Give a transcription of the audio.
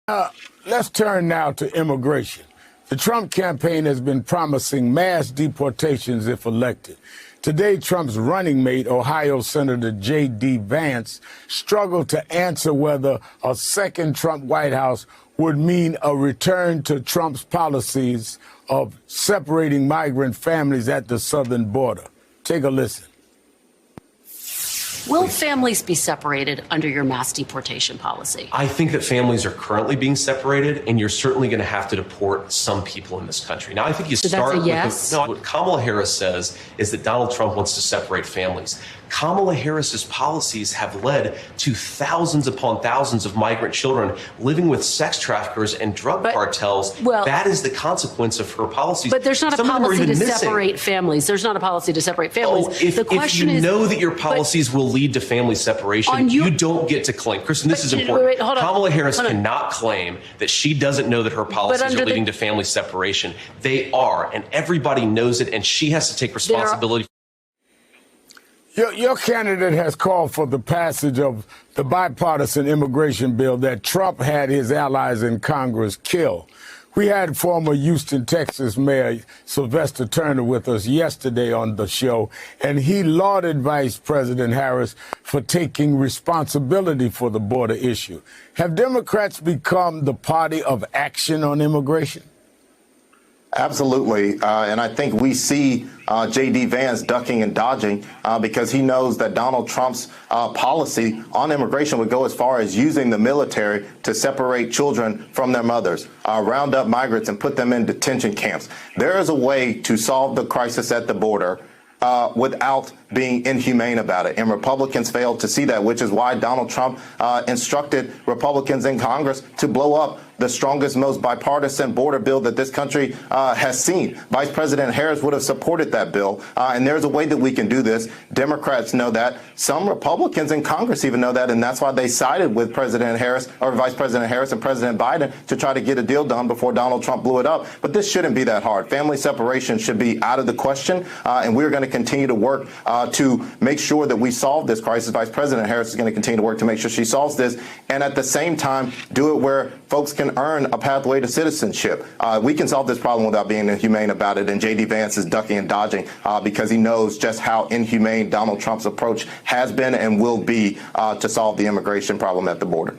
Let's turn now to immigration. The Trump campaign has been promising mass deportations if elected. Today, Trump's running mate, Ohio Senator J.D. Vance, struggled to answer whether a second Trump White House would mean a return to Trump's policies of separating migrant families at the southern border. Take a listen. Will families be separated under your mass deportation policy? I think that families are currently being separated, and you're certainly going to have to deport some people in this country. Now, I think you start with yes? what Kamala Harris says is that Donald Trump wants to separate families. Kamala Harris's policies have led to thousands upon thousands of migrant children living with sex traffickers and drug cartels. Well, that is the consequence of her policies. But there's not a policy to separate families. There's not a policy to separate families. The question is, know that your policies will lead to family separation, you don't get to claim. Kristen, this is important. Kamala Harris cannot claim that she doesn't know that her policies are leading to family separation. They are, and everybody knows it, and she has to take responsibility. Your candidate has called for the passage of the bipartisan immigration bill that Trump had his allies in Congress kill. We had former Houston, Texas Mayor Sylvester Turner with us yesterday on the show, and he lauded Vice President Harris for taking responsibility for the border issue. Have Democrats become the party of action on immigration? Absolutely. And I think we see J.D. Vance ducking and dodging because he knows that Donald Trump's policy on immigration would go as far as using the military to separate children from their mothers, round up migrants and put them in detention camps. There is a way to solve the crisis at the border without being inhumane about it. And Republicans failed to see that, which is why Donald Trump instructed Republicans in Congress to blow up the strongest, most bipartisan border bill that this country has seen. Vice President Harris would have supported that bill. And there's a way that we can do this. Democrats know that. Some Republicans in Congress even know that. And that's why they sided with President Harris or Vice President Harris and President Biden to try to get a deal done before Donald Trump blew it up. But this shouldn't be that hard. Family separation should be out of the question. And we're going to continue to work to make sure that we solve this crisis. Vice President Harris is going to continue to work to make sure she solves this. And at the same time, do it where folks can earn a pathway to citizenship. We can solve this problem without being inhumane about it. And J.D. Vance is ducking and dodging because he knows just how inhumane Donald Trump's approach has been and will be to solve the immigration problem at the border.